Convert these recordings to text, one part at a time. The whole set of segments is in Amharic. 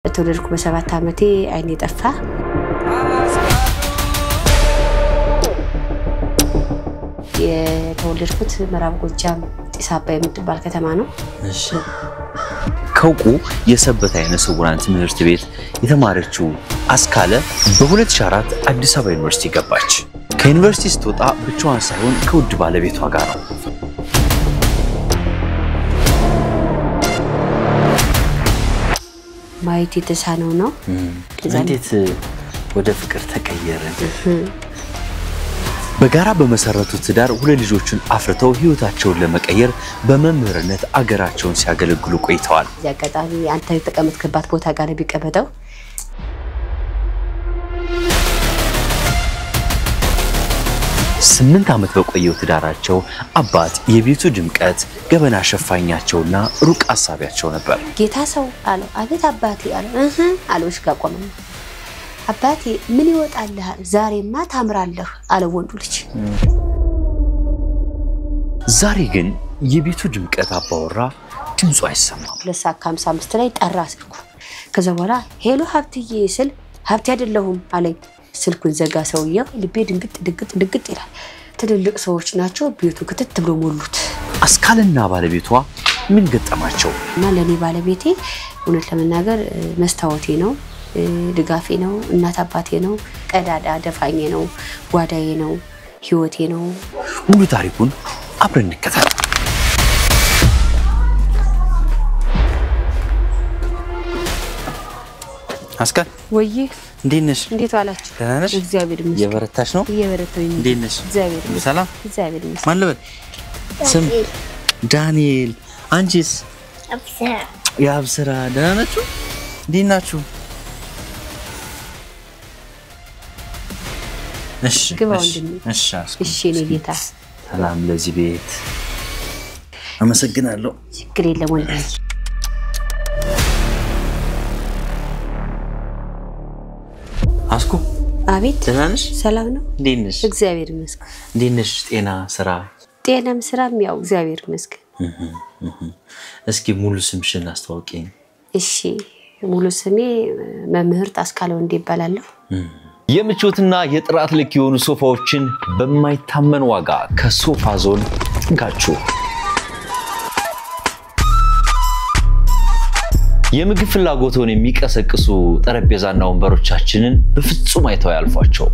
ተወለድኩ በ7 ዓመቴ አይኔ ጠፋ የተወለድኩት ምዕራብ ጎጃም ጢስ አባይ የምትባል ከተማ ነው እሺ ከውቁ የሰበታ አይነ ስውራን ትምህርት ቤት የተማረችው አስካለ በ2004 አዲስ አበባ ዩኒቨርሲቲ ገባች ከዩኒቨርሲቲ ስትወጣ ብቻዋን ሳይሆን ከውድ ባለቤቷ ጋር ነው ማየት የተሳነው ነው እንዴት ወደ ፍቅር ተቀየረ በጋራ በመሰረቱት ትዳር ሁለት ልጆችን አፍርተው ህይወታቸውን ለመቀየር በመምህርነት አገራቸውን ሲያገለግሉ ቆይተዋል ያጋጣሚ አንተ የተቀመጥክባት ቦታ ጋር ቢቀበጠው 8 ዓመት በቆየው ትዳራቸው አባት የቤቱ ድምቀት ገበና ሸፋኛቸውና ሩቅ አሳቢያቸው ነበር ጌታ ሰው አለ አቤት አባቴ አለ አለውሽ ጋር ቆመ አባቴ ምን ይወጣልህ ዛሬማ ታምራለህ አለ ወንዱ ልጅ ዛሬ ግን የቤቱ ድምቀት አባወራ ድምጹ አይሰማም 2:55 ላይ ጠራ ስልኩ ከዛ በኋላ ሄሎ ሀብትዬ ስል ሀብት አይደለሁም አለኝ ስልኩን ዘጋ ሰውየው ልቤ ድንግጥ ይላል ትልልቅ ሰዎች ናቸው ቤቱ ክትት ብሎ ሞሉት አስካለና ባለቤቷ ምን ገጠማቸው እና ለኔ ባለቤቴ እውነት ለመናገር መስታወቴ ነው ድጋፌ ነው እናት አባቴ ነው ቀዳዳ ደፋኜ ነው ጓዳዬ ነው ህይወቴ ነው ሙሉ ታሪኩን አብረን እንከታተል አስካል ወይ እንዴነሽ እንዴት ዋላችሁ ደህናነሽ እግዚአብሔር ይመስገን የበረታሽ ነው የበረታኝ እንዴነሽ እግዚአብሔር ይመስገን ሰላም እግዚአብሔር ይመስገን ማን ልበል ስም ዳንኤል አንቺስ አብስራ ያብስራ ደህናናችሁ እንዴናችሁ እሺ ግባው እንደምን እሺ እሺ እኔ ጌታ ሰላም ለዚህ ቤት አመሰግናለሁ ችግር የለም ወንድም አስኩ አቤት ደህናነሽ ሰላም ነው እንዴነሽ እግዚአብሔር ይመስገን እንዴነሽ ጤና ስራ ጤናም ስራም ያው እግዚአብሔር ይመስገን እስኪ ሙሉ ስምሽን አስተዋውቂኝ እሺ ሙሉ ስሜ መምህርት አስካለ ወንዴ ይባላለሁ የምቾትና የጥራት ልክ የሆኑ ሶፋዎችን በማይታመን ዋጋ ከሶፋ ዞን ጋችሁ የምግብ ፍላጎቶን የሚቀሰቅሱ ጠረጴዛና ወንበሮቻችንን በፍጹም አይተው ያልፏቸው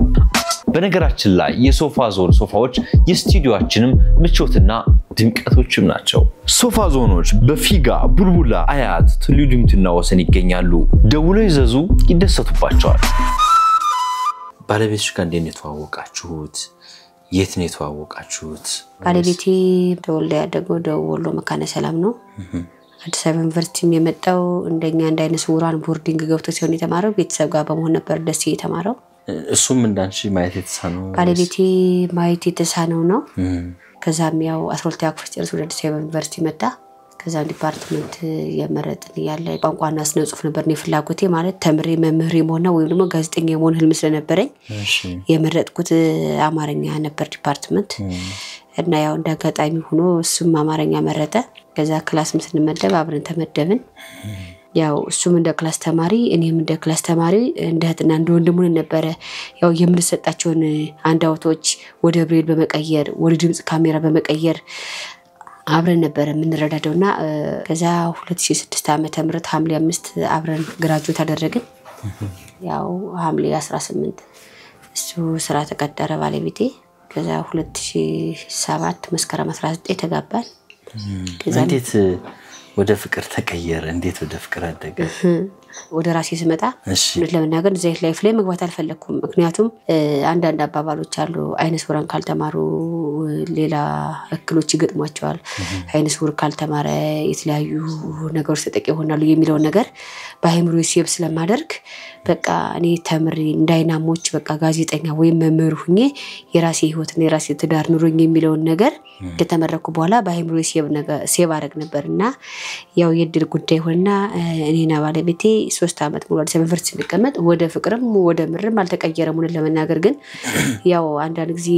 በነገራችን ላይ የሶፋ ዞን ሶፋዎች የስቱዲዮአችንም ምቾትና ድምቀቶችም ናቸው ሶፋ ዞኖች በፊጋ ቡልቡላ አያት ትሉዲምትና ወሰን ይገኛሉ ደውሎ ይዘዙ ይደሰቱባቸዋል ባለቤትሽ ጋር እንዴት ነው ተዋወቃችሁት የት ነው ተዋወቃችሁት ባለቤቴ ተወልዶ ያደገው ደወሎ መካነ ሰላም ነው አዲስ አበባ ዩኒቨርሲቲ የመጣው እንደኛ እንዳይነ ስውራን ቦርዲንግ ገብቶ ሲሆን የተማረው ቤተሰብ ጋር በመሆን ነበር ደስ የተማረው እሱም እንዳንቺ ማየት የተሳነው ባለቤቴ ማየት የተሳነው ነው ከዛም ያው 12ኛ ክፍል ጨርሶ ወደ አዲስ አበባ ዩኒቨርሲቲ መጣ ከዛ ዲፓርትመንት የመረጥን ያለ ቋንቋና ስነ ጽሁፍ ነበር ነው ፍላጎቴ ማለት ተምሬ መምህር የመሆንና ወይም ደግሞ ጋዜጠኛ የመሆን ህልም ስለነበረኝ የመረጥኩት አማርኛ ነበር ዲፓርትመንት እና ያው እንዳጋጣሚ ሆኖ እሱም አማርኛ መረጠ ከዛ ክላስም ስንመደብ አብረን ተመደብን ያው እሱም እንደ ክላስ ተማሪ እኔም እንደ ክላስ ተማሪ እንደ እህትና እንደ ወንድሙን ነበር ያው የምንሰጣቸውን አንዳውቶች ወደ ብሬል በመቀየር ወደ ድምጽ ካሜራ በመቀየር አብረን ነበር የምንረዳደውና ከዛ 2006 ዓመተ ምህረት ሐምሌ 5 አብረን ግራጁዌት አደረግን ያው ሐምሌ 18 እሱ ስራ ተቀጠረ ባለቤቴ ከዛ 2007 መስከረም 19 ተጋባን ከዛ እንዴት ወደ ፍቅር ተቀየረ እንዴት ወደ ፍቅር አደገ ወደ ራሴ ስመጣ ለምናገር ዘይት ላይፍ ላይ መግባት አልፈለኩም ምክንያቱም አንዳንድ አባባሎች አሉ አይነ ስውራን ካልተማሩ ሌላ እክሎች ይገጥሟቸዋል አይነ ስውር ካልተማረ የተለያዩ ነገሮች ተጠቂ ይሆናሉ የሚለው ነገር በአይምሮ ሲብ ስለማደርግ በቃ እኔ ተምሪ እንዳይናሞች በቃ ጋዜጠኛ ወይ መምህር ሁኜ የራሴ ህይወትና የራሴ ትዳር ኑሮኝ የሚለው ነገር ከተመረኩ በኋላ በአይምሮ ሲብ አደረግ ነበርና ያው የድል ጉዳይ ሆነና እኔና ባለቤቴ 3 ዓመት ሙሉ አዲስ አበባ ዩኒቨርሲቲ ልቀመጥ ወደ ፍቅርም ወደ ምርም አልተቀየረም ለመናገር ግን ያው አንዳንድ ጊዜ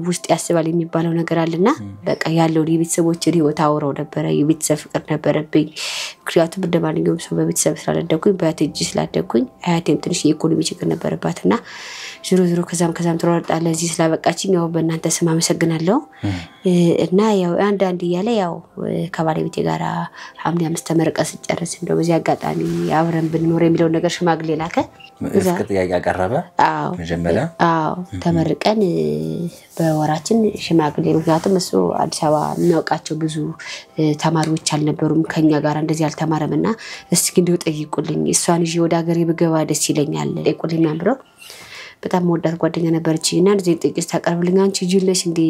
ውስጥ ያስባል የሚባለው ነገር አለና በቃ ያለው የቤተሰቦች ህይወት አውራው ነበር የቤተሰብ ፍቅር ነበረብኝ ምክንያቱም እንደማንኛውም ሰው በቤተሰብ ስላደኩኝ በአትጂ ስላደኩኝ አያቴም ትንሽ የኢኮኖሚ ችግር ነበረባትና ዙሮ ከዛም ተሯርጣለ እዚህ ስላበቃችኝ ያው በእናንተ ስም አመሰግናለሁ እና ያው አንድ ያለ ያው ከባለቤቴ ጋር ሐምሌ 5 ተመረቀስ ጨርስ እንደው በዚህ አጋጣሚ አብረን ብንኖር የሚለው ነገር ሽማግሌ ላከ ፍቅር ጥያቄ አቀረበ መጀመሪያ ተመርቀን በወራችን ሽማግሌ ምክንያቱም እሱ አዲስ አበባ የሚያውቃቸው ብዙ ተማሪዎች አልነበሩም ከኛ ጋር እንደዚህ አልተማረምና እስኪ እንደው ጠይቁልኝ እሷን ይዤ ወደ ሀገሬ ብገባ ደስ ይለኛል ጠይቁልኝ አምረው በጣም ወዳት ጓደኛ ነበርችና እንደዚህ ጥቂት ታቀርብልኝ አንቺ ጅልሽ እንዴ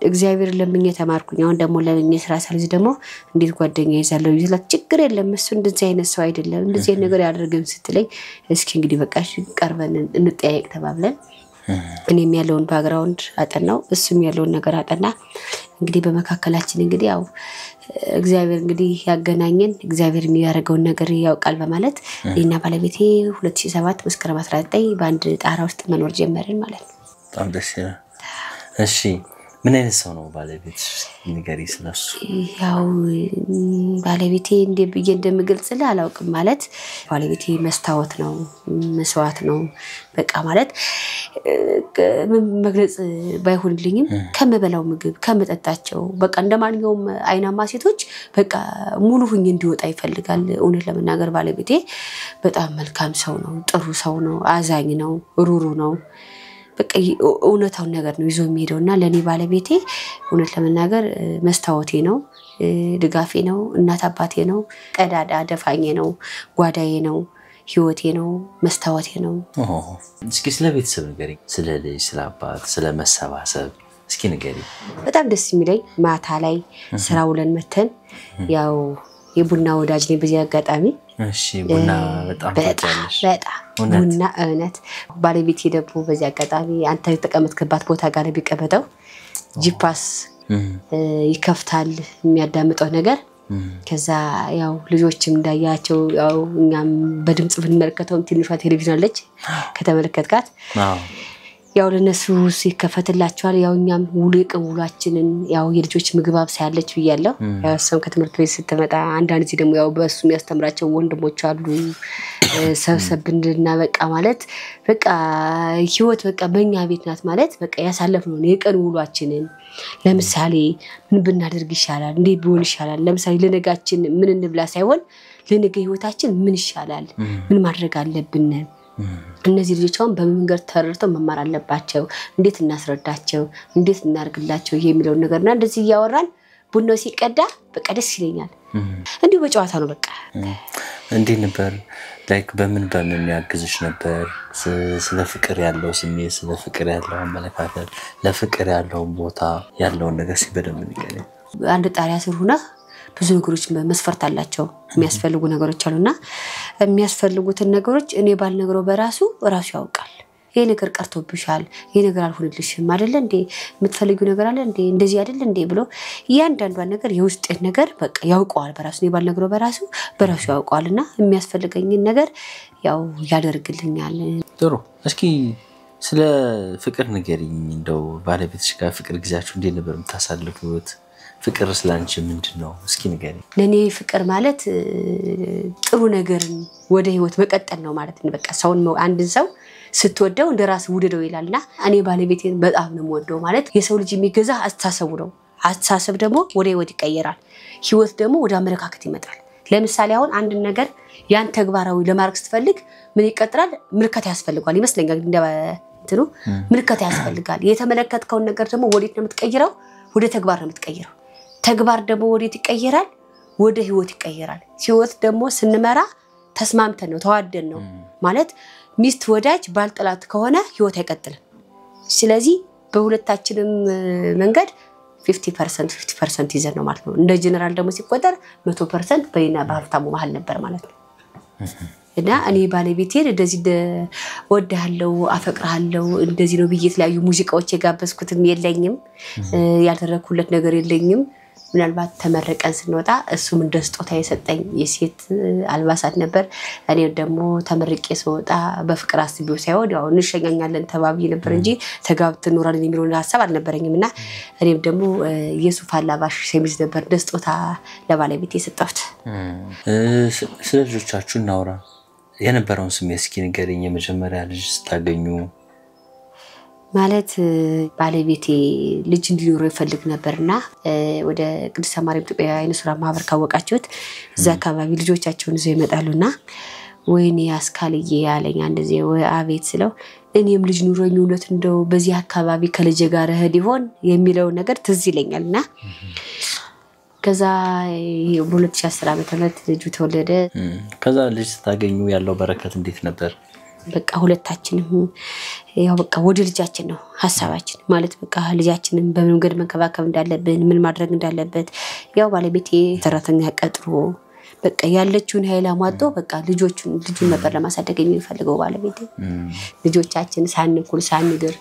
እግዚአብሔር ለምኜ ተማርኩኝ አሁን ደሞ ለምኜ ስራ ሳልዝ ደሞ እንዴት ጓደኛ ይዛለው ይላል ችግር የለም እሱ እንደዚህ አይነት ሰው አይደለም እንደዚህ ነገር ያደርገም ስትለኝ እስኪ እንግዲህ በቃሽ ቀርበን እንጠያየቅ ተባብለን እኔም ያለውን ባክግራውንድ አጠናው እሱም ያለውን ነገር አጠና እንግዲህ በመካከላችን እንግዲህ ያው እግዚአብሔር እንግዲህ ያገናኘን እግዚአብሔር የሚያደርገውን ነገር ያውቃል በማለት እኔና ባለቤቴ 2007 መስከረም 19 በአንድ ጣራ ውስጥ መኖር ጀመርን ማለት ነው በጣም ደስ ይላል እሺ ምን አይነት ሰው ነው ባለቤት ንገሪ ስለሱ ያው ባለቤቴ እንደብዬ እንደምገልጽልህ አላውቅም ማለት ባለቤቴ መስታወት ነው መስዋዕት ነው በቃ ማለት መግለጽ ባይሆንልኝም ከመበላው ምግብ ከመጠጣቸው በቃ እንደማንኛውም አይናማ ሴቶች በቃ ሙሉ ሁኝ እንዲወጣ ይፈልጋል እውነት ለመናገር ባለቤቴ በጣም መልካም ሰው ነው ጥሩ ሰው ነው አዛኝ ነው ሩሩ ነው በቃ እውነታው ነገር ነው ይዞ የሚሄደውና ለኔ ባለቤቴ እውነት ለመናገር መስታወቴ ነው ድጋፌ ነው እናት አባቴ ነው ቀዳዳ ደፋኜ ነው ጓዳዬ ነው ህይወቴ ነው መስታወቴ ነው እስኪ ስለ ቤተሰብ ንገሪ ስለ ልጅ ስለ አባት ስለ መሰባሰብ እስኪ ንገሪ በጣም ደስ የሚለኝ ማታ ላይ ስራ ውለን መተን ያው የቡና ወዳጅ ነኝ በዚህ አጋጣሚ እሺ ቡና በጣም ታውቂያለሽ ቡና እውነት ባለቤቴ ደግሞ በዚህ አጋጣሚ አንተ ተቀመጥክባት ቦታ ጋር ቢቀበጠው ጂፓስ ይከፍታል የሚያዳምጠው ነገር ከዛ ያው ልጆችም እንዳያቸው ያው እኛም በድምጽ ብንመለከተው ትንሿ ቴሌቪዥን አለች ከተመለከትካት ያው ለነሱ ሲከፈትላቸዋል ያው እኛም ውሏችንን ያው የልጆች ምግባብ ሳያለች ብያለሁ ያው ሰው ከትምህርት ቤት ስትመጣ አንዳንድ ጊዜ ደግሞ ያው በሱ የሚያስተምራቸው ወንድሞች አሉ ሰብሰብ እንድና በቃ ማለት በቃ ህይወት በቃ በእኛ ቤት ናት ማለት በቃ ያሳለፍነው የቀን ውሏችንን ለምሳሌ ምን ብናደርግ ይሻላል እንዴ ቢሆን ይሻላል ለምሳሌ ለነጋችን ምን እንብላ ሳይሆን ለነገ ህይወታችን ምን ይሻላል ምን ማድረግ አለብን እነዚህ ልጆቻውን በመንገር ተረርተው መማር አለባቸው እንዴት እናስረዳቸው እንዴት እናርግላቸው የሚለው ነገርና እንደዚህ ያወራን ቡናው ሲቀዳ በቃ ደስ ይለኛል እንዲሁ በጨዋታ ነው በቃ እንዴ ነበር ላይክ በምን ያግዝሽ ነበር ስለ ፍቅር ያለው ስሜት ስለ ፍቅር ያለው አመለካከት ለፍቅር ያለው ቦታ ያለው ነገር ሲበደም ንገሪ አንድ ጣሪያ ስር ሆነ ብዙ ነገሮች መስፈርት አላቸው የሚያስፈልጉ ነገሮች አሉና የሚያስፈልጉትን ነገሮች እኔ ባልነግረው በራሱ ያውቃል ይሄ ነገር ቀርቶብሻል ይሄ ነገር አልሆነልሽም አይደል እንዴ የምትፈልጊው ነገር አለ እንዴ እንደዚህ አይደል እንዴ ብሎ ያንዳንዷን ነገር የውስጤን ነገር በቃ ያውቀዋል በራሱ እኔ ባልነግረው በራሱ ያውቀዋልና የሚያስፈልገኝ ነገር ያው ያደርግልኛል ጥሩ እስኪ ስለ ፍቅር ንገሪኝ እንደው ባለቤትሽ ጋር ፍቅር ጊዜያችሁ እንዴት ነበር የምታሳልፉት ፍቅር ስላንቺ ምንድነው እስኪ ንገሪ ለኔ ፍቅር ማለት ጥሩ ነገርን ወደ ህይወት መቀጠል ነው ማለት ነው በቃ ሰውን አንድ ሰው ስትወደው እንደራስ ውደደው ይላልና እኔ ባለቤቴን በጣም ነው ወደው ማለት የሰው ልጅ የሚገዛ አስተሳሰቡ ነው አስተሳሰብ ደግሞ ወደ ህይወት ይቀየራል ህይወት ደግሞ ወደ አመለካከት ይመጣል ለምሳሌ አሁን አንድ ነገር ያን ተግባራዊ ለማድረግ ስትፈልግ ምን ይቀጥራል ምልክት ያስፈልጋል ይመስለኛል እንትኑ ምልክት ያስፈልጋል የተመለከተከው ነገር ደግሞ ወዴት ነው የምትቀይረው ወደ ተግባር ነው የምትቀይረው ተግባር ደግሞ ወዴት ይቀየራል ወደ ህይወት ይቀየራል ህይወት ደግሞ ስንመራ ተስማምተን ነው ተዋደን ነው ማለት ሚስት ወዳጅ ባልጠላት ከሆነ ህይወት አይቀጥልም ስለዚህ በሁለታችንም መንገድ 50% ይዘን ነው ማለት ነው እንደ ጀነራል ደግሞ ሲቆጠር 100% በእና በሀብታሙ መሃል ነበር ማለት ነው እና እኔ ባለቤቴ እንደዚህ ወዳለው አፈቅራለው እንደዚህ ነው ብዬት ላይ ሙዚቃዎች የጋበስኩትም የለኝም ያደረኩለት ነገር የለኝም ምናልባት ተመረቀን ስንወጣ እሱም እንደ ስጦታ የሰጠኝ የሴት አልባሳት ነበር እኔ ደግሞ ተመርቄ ስወጣ በፍቅር አስቢው ሳይሆን ያው እንሸኛኛለን ተባብዬ ነበር እንጂ ተጋብተን ኖረን የሚለው ሐሳብ አልነበረኝምና እኔም ደግሞ የሱፍ አላባሽ ሸሚዝ ነበር እንደ ስጦታ ለባለቤቴ የሰጠሁት ስለ ልጆቻችሁ እናውራ የነበረውን ስሜት እስኪ ንገረኝ የመጀመሪያ ልጅ ስታገኙ ማለት ባለቤቴ ልጅ እንዲኖር ይፈልግ ነበርና ወደ ቅድስት ማርያም ኢትዮጵያ አይነ ስውራን ማህበር ካወቃችሁት እዛ አካባቢ ልጆቻቸውን ይዘው ይመጣሉና ወይኔ አስካልዬ ያለኝ እንደዚህ ወይ አቤት ስለው እኔም ልጅ ኑሮኝ እውነት እንደው በዚህ አካባቢ ከልጅ ጋር ሄድ ይሆን የሚለው ነገር ትዝ ይለኛልና ከዛ በ2010 ዓመተ ምህረት ልጁ ተወለደ ከዛ ልጅ ስታገኙ ያለው በረከት እንዴት ነበር በቃ ሁለታችንም ያው በቃ ወደ ልጃችን ነው ሐሳባችን ማለት በቃ ልጃችንን በምን መንገድ መንከባከብ እንዳለብን ምን ማድረግ እንዳለበት ያው ባለቤቴ ሰራተኛ ቀጥሮ በቃ ያለችውን ኃይል አሟጦ በቃ ልጁን ነበር ለማሳደግ የሚፈልገው ባለቤቴ ልጆቻችን ሳንኩል ሳንድር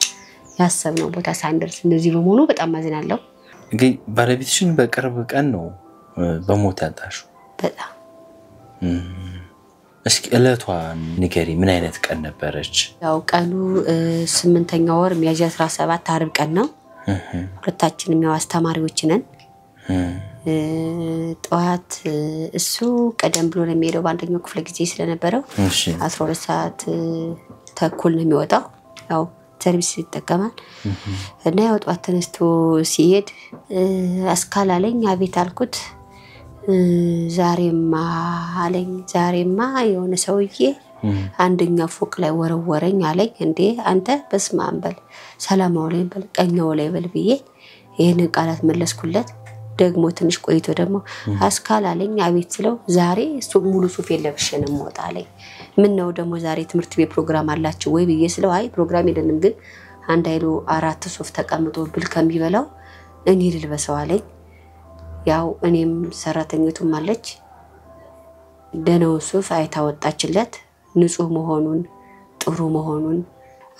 ያሰብነው ቦታ ሳንደርስ እንደዚህ በመሆኑ በጣም ማዝናለሁ ግን ባለቤትሽን በቅርብ ቀን ነው በሞት ያጣሽው በጣም እስኪ እለቷን ንገሪ ምን አይነት ቀን ነበረች ያው ቀኑ 8ኛው ወር ሚያዝያ 17 ዓርብ ቀን ነው ሁለታችንም ያው አስተማሪዎች ነን ጧት እሱ ቀደም ብሎ ነው የሚሄደው በአንደኛው ክፍለ ጊዜ ስለነበረው 12 ሰዓት ተኩል ነው የሚወጣው ያው ሰርቪስ ይተከማል እና ያው ጧት ተነስቶ ሲሄድ አስካላለኝ አቤት አልኩት ዛሬማ የሆነ ሰውዬ አንደኛ ፎቅ ላይ ወረወረኝ አለኝ እንዴ አንተ በስማምበል ሰላማው ላይ በል ቀኛው ላይ በል ብዬ ይሄን ቃላት መለስኩለት ደግሞ ትንሽ ቆይቶ ደግሞ አስካላለኝ አቤት ስለው ዛሬ ሙሉ ሱፍ የለብሽ ነው ሞታለኝ ምን ነው ደግሞ ዛሬ ትምህርት ቤት ፕሮግራም አላችሁ ወይ ብዬ ስለው አይ ፕሮግራም የለንም ግን አንድ አይሉ 4 ሱፍ ተቀምጦ ብል ከሚበላው እኔ ልልበሰው አለኝ ያው እኔም ሰራተኛቱም አለች ደነው ሱፍ አይታወጣችለት ንጹህ መሆኑን ጥሩ መሆኑን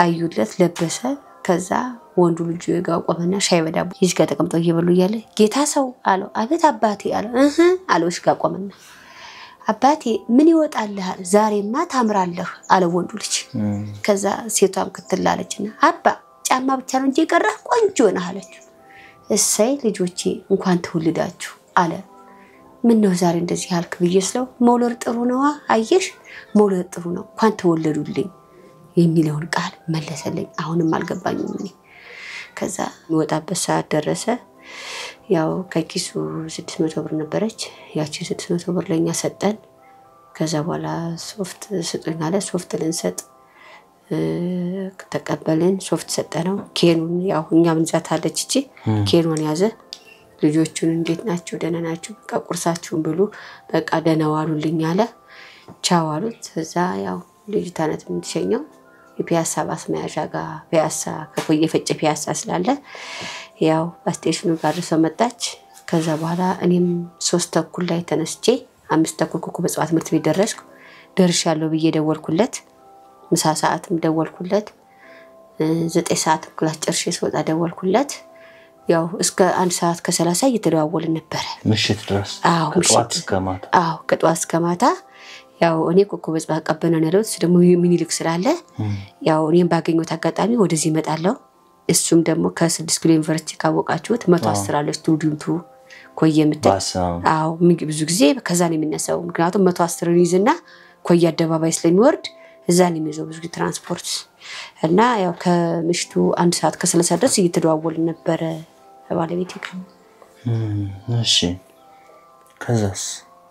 አዩለት ለበሰ ከዛ ወንዱ ልጅ ጋር ቆመና ሻይ በዳቦ ይዝ ጋር ተቀምጠው እየበሉ ያለ ጌታ ሰው አለው አቤት አባቴ አለው አለው እሺ ጋር ቆመና አባቴ ምን ይወጣልሃል ዛሬማ ታምራለህ አለ ወንዱ ልጅ ከዛ ሴቷም ክትላለችና አባ ጫማ ብቻ ነው እንጂ ቀረ ቆንጆ ነህ አለች እሰይ ልጆቼ እንኳን ተወልዳችሁ አለ ምን ነው ዛሬ እንደዚህ ያልክ ብየስለው መውለድ ጥሩ ነው አየሽ መውለድ ጥሩ ነው እንኳን ተወለዱልኝ የሚለውን ቃል መለሰልኝ አሁንም አልገባኝም እኔ ከዛ ወጣበት ሰዓት ደረሰ ያው ከኪሱ 600 ብር ነበረች ያቺ 600 ብር ለኛ ሰጠን ከዛ በኋላ ሶፍት ስጡኝ አለ ሶፍት ልንሰጥ ተቀበልን ሶፍት ሰጠነው ኬኑን ያው እኛም እንዛታለች እቺ ኬኑን ያዘ ልጆቹን እንዴት ናቸው ደህና ናቸው በቃ ቁርሳችሁን ብሉ በቃ ደህና ዋሉልኝ አለ ቻው አሉት እዛ ያው ልጅ ታነት ምትሸኘው የፒያሳ ባስመያዣ ጋር ፒያሳ ከቆየ ፈጨ ፒያሳ ስላለ ያው በስቴሽኑ ጋር ሰመጣች ከዛ በኋላ እኔም 3 ተኩል ላይ ተነስቼ 5 ተኩል ኮኮ በጽዋት ምርት ቤት ደርሻለሁ ብዬ ደወልኩለት ምሳ ሰዓትም ደወልኩለት 9 ሰዓት ክላስ ጨርሼ ስወጣ ደወልኩለት ያው እስከ 1 ሰዓት ከ30 እየተደዋወልን ነበር ምሽት ድረስ ከጧት እስከ ማታ ያው እኔ ኮኮ በጽዋት ቀበነን ያለው ደግሞ ሚኒልክ ስላለ ያው እኔም ባገኘው አጋጣሚ ወደዚህ መጣለው እሱም ደግሞ ከ6 ኪሎ ዩኒቨርሲቲ ካወቃችሁት 110 አለ ስቱዲንቱ ኮየምት አው ብዙ ጊዜ ከዛ ነው የሚነሳው ምክንያቱም 110 ይዝና ኮየ አደባባይ ስለሚወርድ እዛ ነው የሚይዘው ብዙ ትራንስፖርት እና ያው ከምሽቱ 1 ሰዓት ከ30 ድረስ እየተደዋወልን ነበር ባለቤቴ እሺ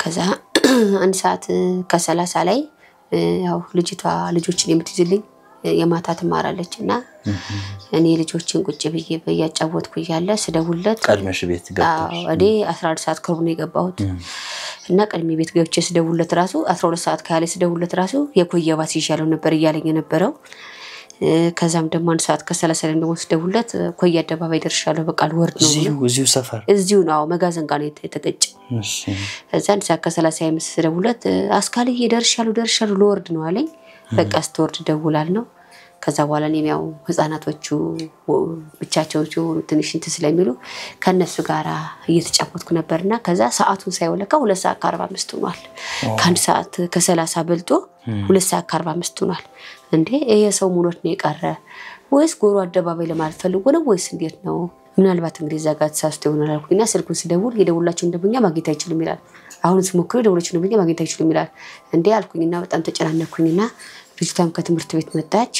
ከዛ 1 ሰዓት ከ30 ላይ ያው ልጆችን የምትይዝልኝ የማታ ትማራለችና እኔ ልጆችን ቁጭ ብዬ በያጫወትኩ ይያለ ስደውለት ቀድመሽ ቤት ገብተሽ እኔ 11 ሰዓት ከሩን የገባሁት እና ቀድሜ ቤት ገብቼ ስደውለት ራሱ 12 ሰዓት ካለ ስደውለት ራሱ የኮየባ ሲሻለው ነበር ይያለኝ ነበረው ከዛም ደግሞ 1 ሰዓት ከ30 ላይ ደግሞ ስደውለት ኮየ አደባባይ ደርሻለሁ በቃ ልወርድ ነው እዚሁ ሰፈር እዚሁ ነው መጋዘን ጋር የተገጨ እሺ እዛ 1 ሰዓት ከ30 አይመስ ስደውለት አስካልዬ ደርሻለሁ ልወርድ ነው አለኝ በቃ ስተወርድ ደውላል ነው ከዛ በኋላ እኔም ያው ህፃናቶቹ ብቻቸው ሲሆኑ ትንሽ እንትን ስለሚሉ ከነሱ ጋር እየተጫወትኩ ነበርና ከዛ ሰዓቱን ሳይወለካ 2:45 ሆኗል ከአንድ ሰዓት ከ30 በልጦ 2:45 ሆኗል እንዴ ይሄ ሰው ሙሉት ነው የቀረ ወይስ ጎሮ አደባባይ ለማለት ፈልጎ ነው ወይስ እንዴት ነው ምናልባት እንግዲህ ዘጋት ሳስተ ይሆናል አልኩኝና ስልኩን ሲደውል የደውላችሁ እንደብኛ ማግኘት አይችልም ይላል አሁን ስሞክሩ ደውላችሁ እንደብኛ ማግኘት አይችልም ይላል እንዴ አልኩኝና በጣም ተጨናነኩኝና ልጅቷም ከትምህርት ቤት መጣች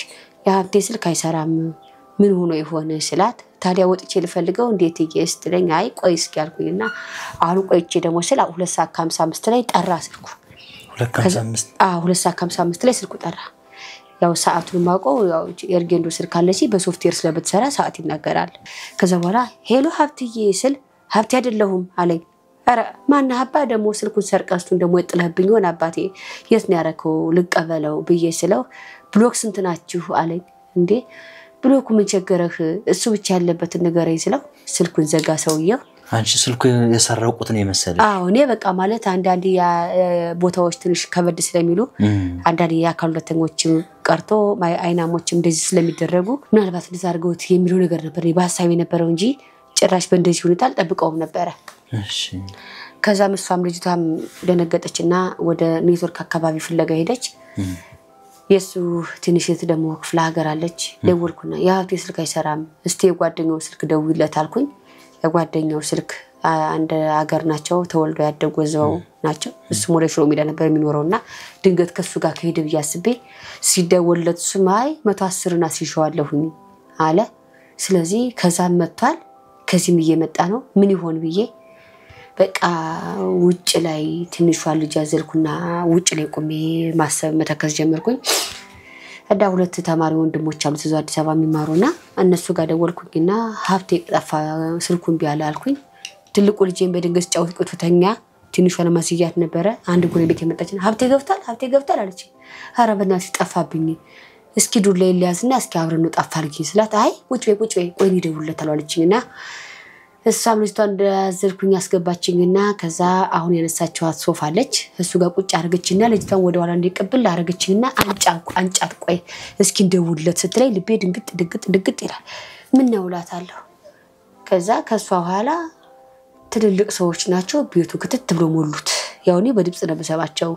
ያንተ ስልክ አይሰራም ምን ሆኖ ይሆን ስላት ታዲያ ወጥቼ ልፈልገው እንዴት ይገስትለኝ አይ ቆይ እስኪ አልኩኝና አሁን ቆይቼ ደግሞ ስለ 2:55 ላይ ጠራ ስልኩ 2:55 ላይ ስልኩ ጠራ ያው ሰዓቱን ማውቀው ያው ኤርጌንዶ ስልክ አለች በሶፍትዌር ስለበተሰራ ሰዓት ይናገራል ከዛ በኋላ ሄሎ ሀብትዬ ስል ሀብት አይደለሁም አለኝ አረ ማን ሀባ ደግሞ ስልኩን ሰርቀስቱን ደግሞ ይጥለህብኝ ሆነ አባቴ የት ነው ያረከው ልቀበለው ብዬ ስለው ብሎክ ስንት ናችሁ አለኝ እንዴ ብሎኩ ምን ቸገረህ እሱ ብቻ ያለበት ነገረኝ ስለው ስልኩን ዘጋ ሰውየው አንቺ ስልኩ የሰረቁት ነው የመሰለ አዎ እኔ በቃ ማለት አንዳንድ ቦታዎች ትንሽ ከበድ ስለሚሉ አንዳንድ ያካሉተኞችም ቀርቶ አይናሞችም እንደዚህ ስለሚደረጉ ምናልባት እንደዛ አድርገውት የሚለው ነገር ነበር በሐሳቤ ነበረው እንጂ ጭራሽ በእንደዚህ ሁኔታ አልጠብቀውም ነበር እሺ ከዛ መስፋም ልጅቷም ደነገጠችና ወደ ኔትወርክ አካባቢ ፍለጋ ሄደች የሱ ትንሽ የተደሞ ክፍለ ሀገር አለች ደውልኩና ያው ስልክ አይሰራም እስቲ የጓደኛው ስልክ ደውይለት አልኩኝ የጓደኛው ስልክ አንድ ሀገር ናቸው ተወልዶ ያደጉ ዘው ናቸው እሱ ሞሬ ሽሮ ሜዳ ነበር የሚኖረውና ድንገት ከሱ ጋር ከሄደ ብያስቤ ሲደውልለት ስማይ 110 እና ሲሾዋለሁኝ አለ ስለዚህ ከዛ መጥቷል ከዚህም እየመጣ ነው ምን ይሆን ብዬ በቃ ውጭ ላይ ትንሿ ልጅ ያዘልኩና ውጭ ላይ ቆሜ ማሰብ መተከዝ ጀመርኩኝ አዳ ሁለት ተማሪ ወንድሞች አሉ ተዛው አዲስ አበባ የሚማሩና እነሱ ጋር ደወልኩኝና ሀብቴ ጠፋ ስልኩን ቢያለ አልኩኝ ትልቁ ልጄን በድንገት ጫውት ቆጥተኛ ትንሿ ለማስያት ነበር አንድ ጎረቤት የመጣችና ሀብቴ ገብታል አለች አረ በእናትሽ ጠፋብኝ እስኪ ዱላ ይያዝና እስኪ አብረን ነው ጠፋልኝ ስላት አይ ቁጭ በይ ቆይ ይደውልለታል አለችኝና እሷም ልጅቷ እንደዘልኩኝ አስገባችኝና ከዛ አሁን የነሳቸው ሶፋ አለች እሱ ጋር ቁጭ አርገችና ልጅቷን ወደ ኋላ እንዲቀበል አርገችኝና አንጫት ቆይ እስኪ እንደውልለት ስትለኝ ልቤ ድንግጥ ይላል ምን ነውላታለሁ ከዛ ከሷ ኋላ ትልልቅ ሰዎች ናቸው ቤቱ ክትት ብሎ ሞሉት ያውኔ በድብጽ ነው በሰባቸው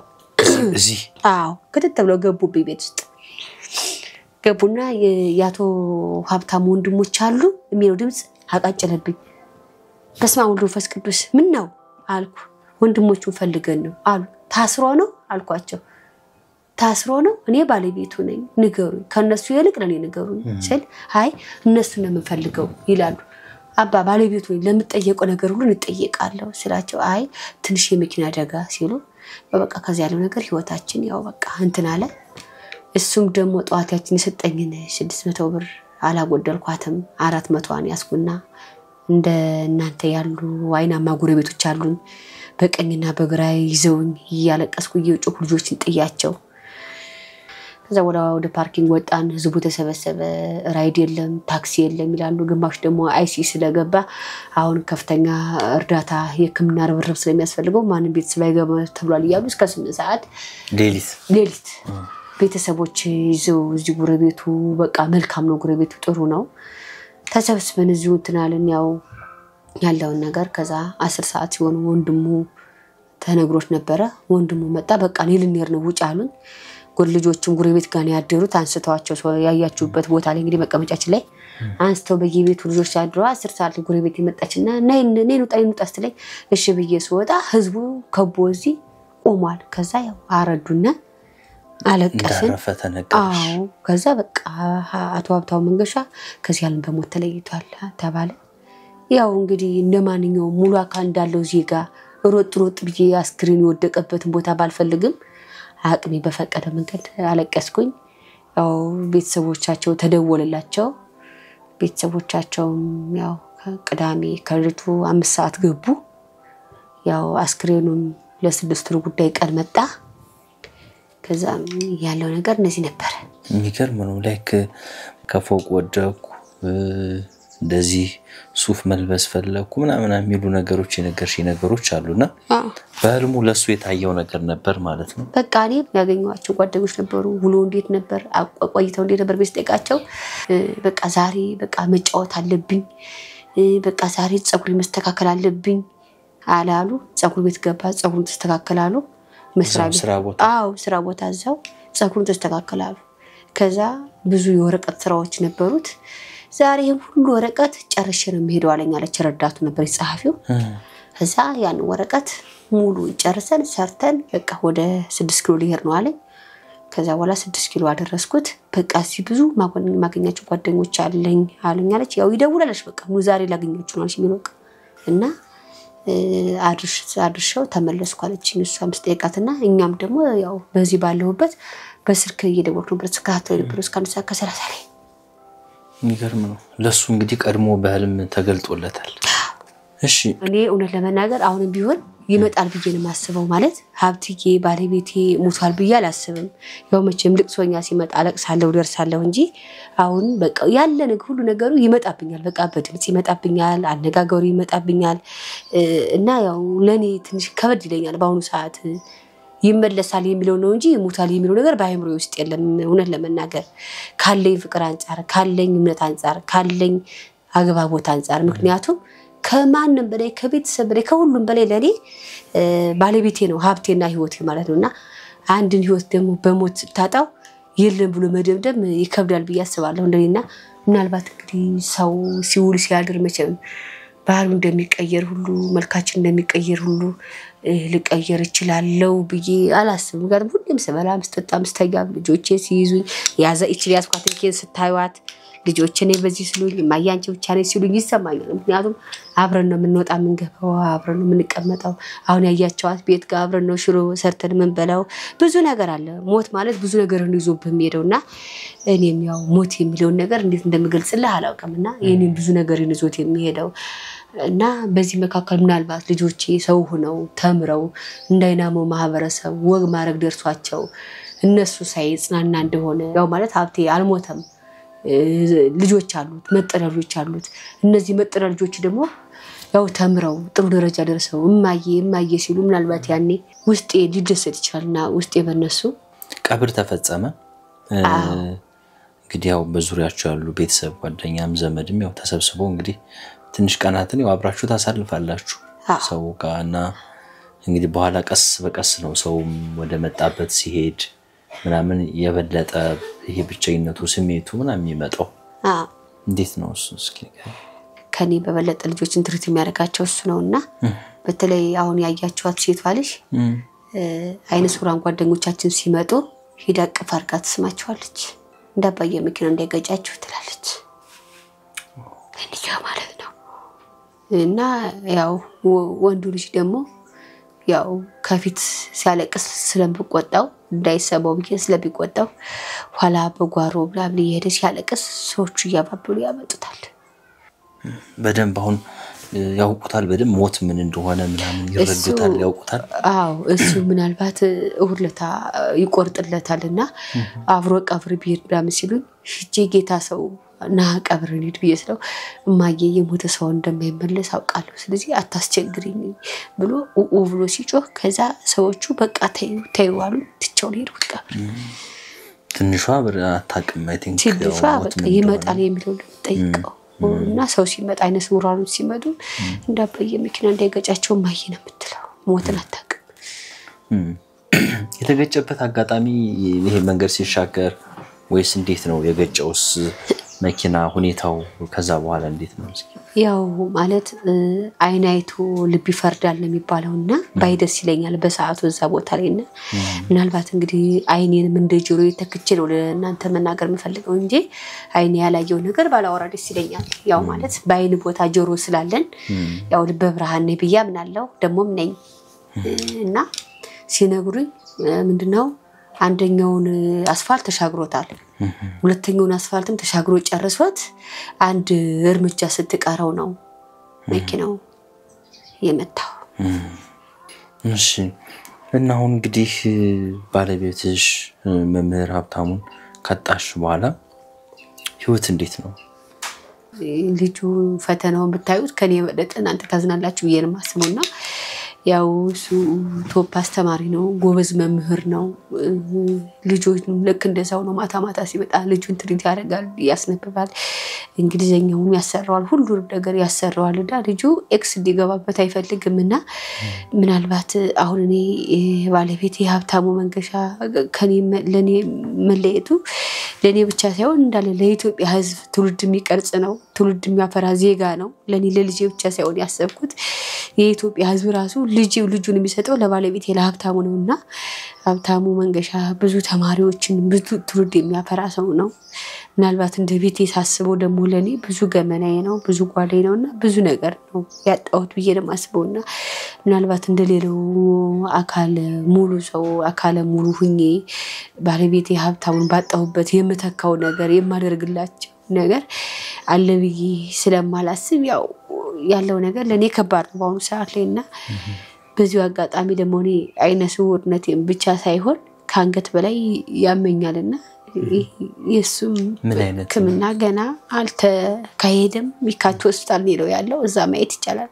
እዚህ አዎ ክትት ብሎ ገቡ ቤት ውስጥ ገቡና ያቶ ሀብታም ወንድሞች አሉ የሚለው ድምጽ አቃጨለብኝ በስመ አብ ወወልድ ወመንፈስ ቅዱስ ምን ነው አልኩ ወንድሞቹን ፈልገን ነው አሉ ታስሮ ነው አልኳቸው ታስሮ ነው እኔ ባለቤቱ ነኝ ንገሩኝ ከነሱ ይልቅ ለኔ ንገሩኝ ስል አይ እነሱ ነው የምፈልገው ይላሉ አባ ባለቤቱ ለምትጠየቀው ነገር ሁሉ እንጠየቃለሁ ስላቸው አይ ትንሽ የመኪና አደጋ ሲሉ በቃ ከዚህ ያለው ነገር ህይወታችን ያው በቃ እንትን አለ እሱም ደግሞ ጧታችን የሰጠኝን 600 ብር አላጎደልኳትም 400 ያስኩና እንደ እናንተ ያሉ አይናማ ጎረቤቶች አሉን በቀኝና በግራ ይዘውኝ ያለቀስኩ የጮክ ልጆችን ጥያቸው ከዛ ወደ ፓርኪንግ ወጣን ህዝቡ ተሰበሰበ ራይድ የለም ታክሲ የለም ይላሉ ግማሽ ደግሞ አይሲ ስለገባ አሁን ከፍተኛ እርዳታ የክምና ርብርብ ስለሚያስፈልገው ማንም ቤት ስለማይገባ ተብሏል ይያሉ እስከ 8 ሰዓት ሌሊት ቤተሰቦች ይዘው እዚህ ጎረቤቱ በቃ መልካም ነው ጎረቤቱ ጥሩ ነው ተሰብስበን እዚሁ እንትናለን ያው ያለው ነገር ከዛ 10 ሰዓት ሲሆን ወንድሙ ተነግሮት ነበር ወንድሙ መጣ በቃ ልንሄድ ነው ውጭ አሉን ልጆችም ጎረቤት ጋር ያደሩት አንስተዋቸው ያያችሁበት ቦታ ላይ እንግዲህ መቀመጫችን ላይ አንስተው በየቤቱ ልጆች አድረው 10 ሰዓት ጎረቤት የመጣችና ነይ ኑጣ ስትለኝ እሺ ብዬ ስወጣ ህዝቡ ከቦዚ ቆሟል ከዛ ያው አረዱና አለቀስን አዎ ከዛ በቃ አቶ ሀብታው መንገሻ ከዚህ ዓለም በሞት ተለይቷል ተባለ ያው እንግዲህ እንደማንኛው ሙሉ አካል እንዳለው ዜጋ ሮጥ ብዬ አስክሪን ወደቀበትን ቦታ ባልፈልግም አቅሜ በፈቀደ መንገድ አለቀስኩኝ ያው ቤተሰቦቻቸው ተደወለላቸው ቤተሰቦቻቸው ያው ቅዳሜ ከልቱ 5 ሰዓት ገቡ ያው አስክሪኑን ለ6 ወር ጉዳይ ቀን መጣ ከዛ ያለው ነገር እነዚህ ነበር የሚገርም ነው ላይክ ከፎቅ ወደኩ እንደዚህ ሱፍ መልበስ ፈለኩ ምናምን የሚሉ ነገሮች የነገርሽኝ ነገሮች አሉና በህልሙ ለሱ የታየው ነገር ነበር ማለት ነው በቃ እኔ ያገኘኋቸው ጓደኞች ነበሩ ውሎ እንዴት ነበር ቆይተው እንዴት ነበር በስጠቃቸው በቃ ዛሬ በቃ መጫወት አለብኝ በቃ ዛሬ ጸጉሪ መስተካከል አለብኝ አላሉ ጸጉር ቤት ገባ ጸጉሩን ተስተካከላሉ ስራ ቦታ እዛው ጸጉሩን ተስተካከላሉ ከዛ ብዙ የወረቀት ስራዎች ነበሩት ዛሬ ሁሉ ወረቀት ጨርሼ ነው የምሄደው አለኝ አለች ረዳቱ ነበር ጸሐፊው ከዛ ያን ወረቀት ሙሉ ጨርሰን ሰርተን በቃ ወደ 6 ኪሎ ሊሄድ ነው አለኝ ከዛ በኋላ 6 ኪሎ አደረስኩት በቃ ሲ ብዙ ማገኛቸው ጓደኞች አለኝ አለኝ አለች ያው ይደውላልሽ በቃ ዛሬ ላገኛችሁ ነው አለች ሚሉክ እና አድርሻው ተመለስኩ አለችኝ እሷ መስጠይቃትና እኛም ደግሞ ያው በዚህ ባለውበት በስልክ እየደወልኩ ነበር ስካተው ነበር እስከ 1 ሰዓት ከ30 ላይ የሚገርም ነው ለሱ እንግዲህ ቀድሞ በህልም ተገልጦለታል እሺ እኔ እውነት ለመናገር አሁንም ቢሆን ይመጣል ብዬ ነው ማስበው ማለት ሀብትዬ ባለቤቴ ሞቷል ብዬ አላስብም ያው መቼም ልቅሶኛ ሲመጣ አለቅሳለሁ ደርሳለሁ እንጂ አሁን በቃ ያለ ነገር ሁሉ ነገሩ ይመጣብኛል በቃ በድምጽ ይመጣብኛል አነጋገሩ ይመጣብኛል እና ያው ለኔ ትንሽ ከበድ ይለኛል በአሁኑ ሰዓት ይመለሳል የሚለው ነው እንጂ ሞቷል የሚለው ነገር ባይምሮ ውስጥ የለም እውነት ለመናገር ካለኝ ፍቅር አንፃር ካለኝ እምነት አንፃር ካለኝ አግባቦት አንፃር ምክንያቱም ከማንም በላይ ከቤተሰብ በላይ ከሁሉም በላይ ለኔ ባለቤቴ ነው ሀብቴና ህይወቴ ማለት ነውና አንድን ህይወት ደግሞ በሞት ታጣው የለም ብሎ መደምደም ይከብዳል ብዬ አስባለሁ እንደኔና ምናልባት እንግዲህ ሰው ሲውል ሲያድር መቼም ባህሉ እንደሚቀየር ሁሉ መልካችን እንደሚቀየር ሁሉ ልቀየር ይችላልው ብዬ አላስብም ጋር ሁሉም ሰበላም ስጠጣም ስተጋብ ልጆቼ ሲይዙኝ ያዛ ይችላልኳትን ኬን ስታዩት ልጆቼ ነኝ በዚህ ስሉኝ ማያንቺ ብቻ ነኝ ሲሉኝ ይሰማኛል ምክንያቱም አብረን ነው የምንወጣ ምንገባው አብረን ነው የምንቀመጠው አሁን ያያቸዋት ቤት ጋር አብረን ነው ሽሮ ሰርተን ምንበላው ብዙ ነገር አለ ሞት ማለት ብዙ ነገር ነው ይዞብህ የሚሄደውና እኔም ያው ሞት የሚለው ነገር እንዴት እንደምገልጽልህ አላውቅምና የኔን ብዙ ነገር ይዞት የሚሄደው እና በዚህ መካከል ምናልባት ልጆቼ ሰው ሆነው ተምረው እንዳይናመው ማህበረሰብ ወግ ማረግ ደርሷቸው እነሱ ሳይጽናና እንደሆነ ያው ማለት ሀብቴ አልሞተም ልጆች አሉት መጠለሎች አሉት እነዚህ መጠለሎች ደግሞ ያው ተምረው ጥሩ ደረጃ ደርሰው እማዬ ሲሉ ምናልባት ያኔ ውስጤ ሊደሰት ይችላልና ውስጤ በነሱ ቀብር ተፈጸመ እንግዲህ ያው በዙሪያቸው ያሉ ቤተሰብ ጓደኛም ዘመድም ያው ተሰብስበው እንግዲህ ትንሽ ቀናትን ያው አብራችሁ ታሳልፋላችሁ ሰው ጋርና እንግዲህ በኋላ ቀስ በቀስ ነው ሰው ወደ መጣበት ሲሄድ ምናምን የበለጠ ይሄ ብቻይነቱ ስሜቱ ምናምን የሚመጣው እንዴት ነው እሱ እስኪ ከኔ በበለጠ ልጆችን ትሪት የሚያደርጋቸው እሱ ነውና በተለይ አሁን ያያቸዋት ሴት ባልሽ አይነ ሱራን ጓደኞቻችን ሲመጡ ሄዳ ቀፋርካት ስማቸዋለች እንዳባየ መኪና እንዳይገጫችሁ ትላለች እንዲያ ማለት ነው እና ያው ወንዱ ልጅ ደግሞ ያው ከፊት ሲያለቅስ ስለምቆጣው እንዳይሰበው ብዬ ስለቢቆጣው ኋላ በጓሮ ብላም ይሄደ ሲያለቅስ ሰዎቹ ያባብሉ ያመጡታል በደንብ አሁን ያውቁታል በደንብ ሞት ምን እንደሆነ ምናምን ይረዱታል ያውቁታል አዎ እሱ ምናልባት እሁርለታ ይቆርጥለታልና አብሮ ቀብር ቢሄድ ብላም ሲሉኝ ሂጄ ጌታ ሰው ና ቀብር ሊድ ቢየስለው ማየ የሞተ ሰው እንደማይመለስ አውቃለሁ ስለዚህ አታስቸግሪኝ ብሎ ብሎ ሲጮህ ከዛ ሰዎቹ በቃ ታይዋሉ ትቻው ሄዱ ቀብር ትንሿ አታቅም አይ ቲንክ ትንሿ በቃ ይመጣል የሚለው ጠይቀው እና ሰው ሲመጣ አይነስ ሙራኑ ሲመጡ እንዳባየ መኪና እንዳይገጫቸው ማየ ነው የምትለው ሞትን አታቅም የተገጨበት አጋጣሚ ይሄ መንገድ ሲሻገር ወይስ እንዴት ነው የገጨውስ መኪና ሁኔታው ከዛ በኋላ እንዴት ነው ያው ማለት አይናይቶ ልብ ይፈርዳል ነው የሚባለውና ባይደስ ይለኛል በሰዓቱ እዛ ቦታ ላይና ምናልባት እንግዲህ አይኔን ምን እንደጆሮ የተከቸ ነው ለእናንተ መናገር መፈልገው እንጂ አይኔ ያላየው ነገር ባላወራ ደስ ይለኛል ያው ማለት ባይን ቦታ ጆሮ ስላለን ያው ልብ ብርሃን ነው ብያምናለሁ ደሞም ነኝ እና ሲነግሩኝ ምንድነው አንደኛውን አስፋልት ተሻግሮታል ሁለተኛውን አስፋልትም ተሻግሮ ጨርሶት አንድ እርምጃ ስትቀረው ነው መኪናው የመታው እሺ እና አሁን እንግዲህ ባለቤትሽ መምህር ሀብታሙን ከጣሽ በኋላ ህይወት እንዴት ነው ልጁ ፈተናውን ብታዩት ከኔ በለጠ እናንተ ታዝናላችሁ ብዬ ነው የማስበውና ያው እሱ ቶፕ አስተማሪ ነው ጎበዝ መምህር ነው ልጆች ልክ እንደዛው ነው ማታ ሲመጣ ልጁን ትሪት ያደርጋል ያስነብባል እንግሊዘኛውን ያሰራዋል ሁሉ ነገር ያሰራዋልና ልጁ ኤክስ ዲገባበት አይፈልግምና ምናልባት አሁን እኔ ባለቤት የሀብታሙ መንገሻ ከኔ ለኔ መለየቱ ለኔ ብቻ ሳይሆን እንዳለ ለኢትዮጵያ ህዝብ ትውልድ የሚቀርጽ ነው ትውልድ የሚያፈራ ዜጋ ነው ለኔ ለልጄ ብቻ ሳይሆን ያሰብኩት የኢትዮጵያ ህዝብ ራሱ ልጁን የሚሰጠው ለባለቤት ለሀብታሙ ነውና ሀብታሙ መንገሻ ብዙ ተማሪዎችን ብዙ ትውልድ የሚያፈራ ሰው ነው ምናልባት እንደ ቤት የሳስበው ደሞ ለኔ ብዙ ገመናዬ ነው ብዙ ጓደኛዬ ነውና ብዙ ነገር ነው ያጣሁት ብዬ ለማስበውና ምናልባት እንደሌለው አካል ሙሉ ሰው አካለ ሙሉ ሁኜ ባለቤት ሀብታሙን ባጣሁበት የምተካው ነገር የማደርግላቸው ነገር አለ ብዬ ስለማላስብ ያለው ነገር ለኔ ከባድ ነው ባሁን ሰዓት ላይና በዚሁ አጋጣሚ ደሞ እኔ አይነ ስውርነቴን ብቻ ሳይሆን ካንገት በላይ ያመኛልና የሱም ከመና ገና አልተካሄደም ሚካቶ ሆስፒታል ነው ያለው እዛ ማየት ይቻላል